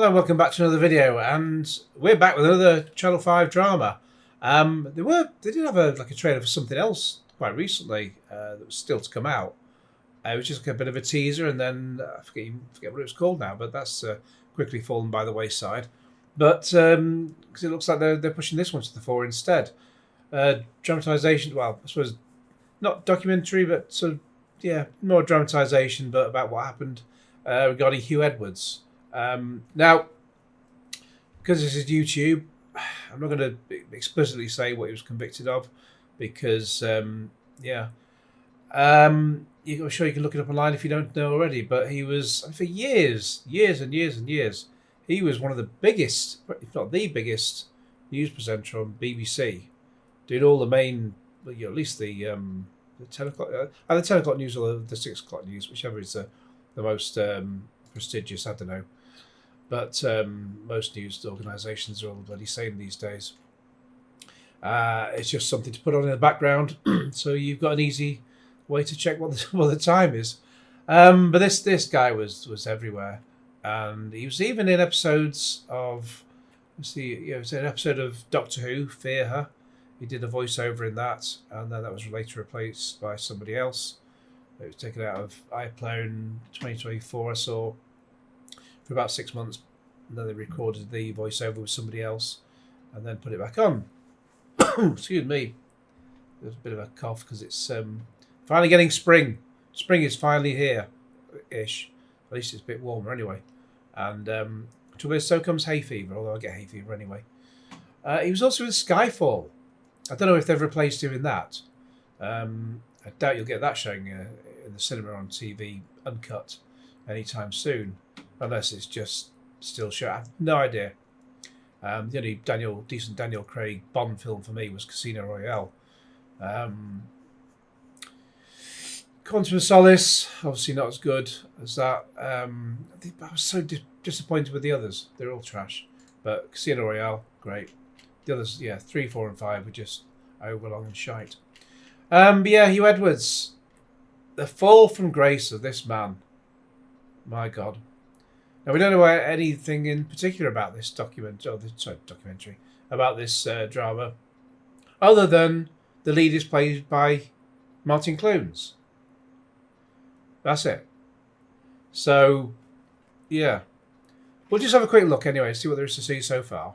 Hello, welcome back to another video, and we're back with another Channel 5 drama. They did have a trailer for something else quite recently that was still to come out. It was just like a bit of a teaser, and then I forget what it was called now, but that's quickly fallen by the wayside. But because it looks like they're pushing this one to the fore instead. Dramatisation, well, I suppose not documentary, but sort of, yeah, more dramatisation, but about what happened regarding Huw Edwards. Now, because this is YouTube, I'm not going to explicitly say what he was convicted of, because I'm sure you can look it up online if you don't know already. But he was, for years and years, he was one of the biggest, if not the biggest, news presenter on BBC, doing all the main, at least the 10 o'clock, either 10 o'clock news or the 6 o'clock news, whichever is the most prestigious. I don't know. But most news organisations are all bloody same these days. It's just something to put on in the background, so you've got an easy way to check what the time is. But this guy was everywhere, and he was even in episodes of, it was an episode of Doctor Who, Fear Her. He did a voiceover in that, and then that was later replaced by somebody else. It was taken out of iPlayer in 2024. I saw. For about 6 months, and then they recorded the voiceover with somebody else, and then put it back on. Excuse me, there's a bit of a cough because it's finally getting spring. Spring is finally here-ish. At least it's a bit warmer anyway. And so comes hay fever, although I get hay fever anyway. He was also in Skyfall. I don't know if they've replaced him in that. I doubt you'll get that showing in the cinema on TV uncut anytime soon. Unless it's just still shot. I have no idea. The only decent Daniel Craig Bond film for me was Casino Royale. Quantum of Solace, obviously not as good as that. I was so disappointed with the others. They're all trash. But Casino Royale, great. The others, 3, 4 and 5 were just overlong and shite. Huw Edwards. The fall from grace of this man. My God. Now, we don't know anything in particular about this documentary, about this drama, other than the lead is played by Martin Clunes. That's it. So, yeah. We'll just have a quick look anyway, see what there is to see so far.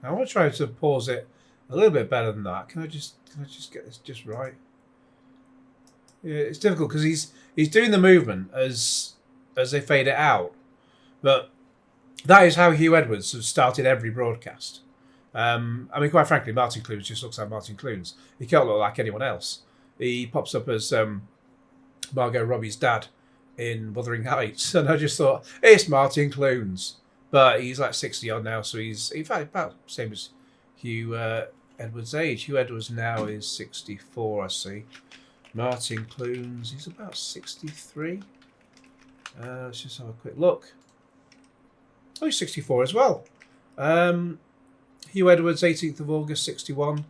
I want to try to pause it a little bit better than that. Can I just get this just right? Yeah, it's difficult because he's doing the movement as they fade it out, but that is how Huw Edwards has started every broadcast. I mean, quite frankly, Martin Clunes just looks like Martin Clunes. He can't look like anyone else. He pops up as Margot Robbie's dad in Wuthering Heights, and I just thought it's Martin Clunes. But he's like 60 odd now, so he's in fact about the same as Huw Edwards' age. Huw Edwards now is 64, I see. Martin Clunes, he's about 63. Let's just have a quick look. Oh, he's 64 as well. Huw Edwards, 18th of August, 61.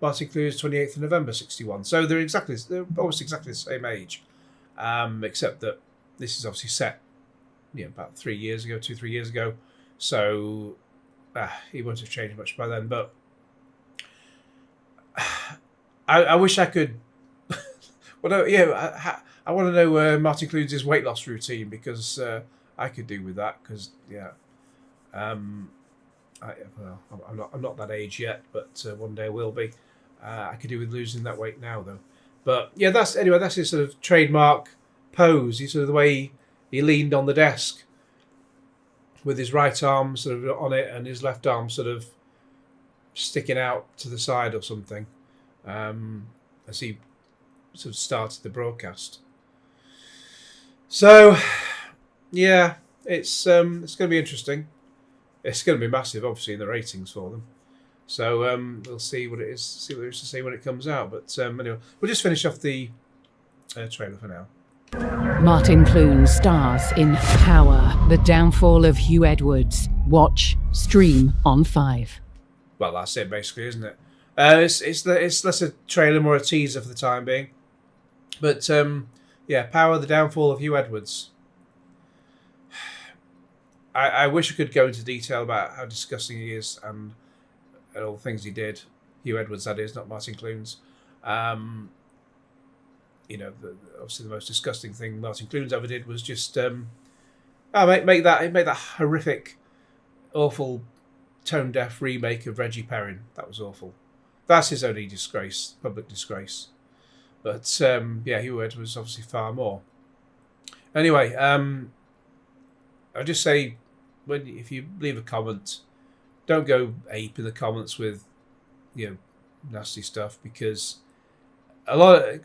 Martin Clunes, 28th of November, 61. So they're almost exactly the same age, except that this is obviously set. About 3 years ago, 2-3 years ago. So he won't have changed much by then. But I wish I could. Well, I want to know Martin Clunes' weight loss routine, because I could do with that. Because I'm not that age yet, but one day I will be. I could do with losing that weight now, though. But yeah, that's his sort of trademark pose. He's sort of the way he leaned on the desk with his right arm sort of on it and his left arm sort of sticking out to the side or something, as he sort of started the broadcast. So, yeah, it's going to be interesting. It's going to be massive, obviously, in the ratings for them. So we'll see what it is. See what there is to say when it comes out. But anyway, we'll just finish off the trailer for now. Martin Clunes stars in Power, The Downfall of Huw Edwards. Watch, stream on 5. Well, that's it basically, isn't it? It's less a trailer, more a teaser for the time being. But yeah, Power, The Downfall of Huw Edwards. I wish I could go into detail about how disgusting he is and all the things he did. Huw Edwards, that is, not Martin Clunes. You know, obviously the most disgusting thing Martin Clunes ever did was just make that horrific, awful, tone-deaf remake of Reggie Perrin. That was awful. That's his only disgrace, public disgrace. But yeah, Huw Edwards was obviously far more. Anyway, I'll just say, if you leave a comment, don't go ape in the comments with, you know, nasty stuff, because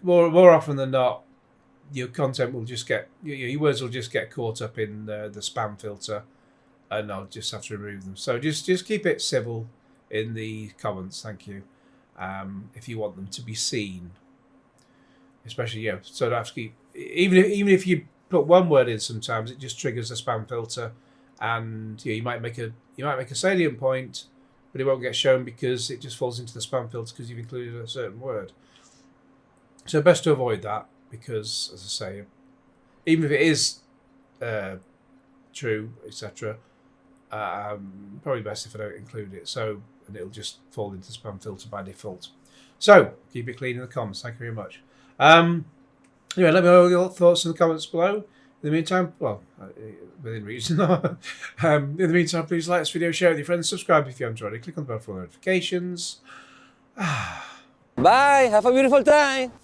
more often than not, your content will just get your words will just get caught up in the spam filter, and I'll just have to remove them. So just keep it civil in the comments, thank you. If you want them to be seen, especially so don't have to keep even if you put one word in, sometimes it just triggers the spam filter, and you might make a salient point, but it won't get shown because it just falls into the spam filter because you've included a certain word. So best to avoid that, because, as I say, even if it is true, etc., probably best if I don't include it. So, and it'll just fall into the spam filter by default. So keep it clean in the comments. Thank you very much. Anyway, let me know your thoughts in the comments below. In the meantime, well, within reason. In the meantime, please like this video, share it with your friends, subscribe if you haven't already, click on the bell for notifications. Bye. Have a beautiful time.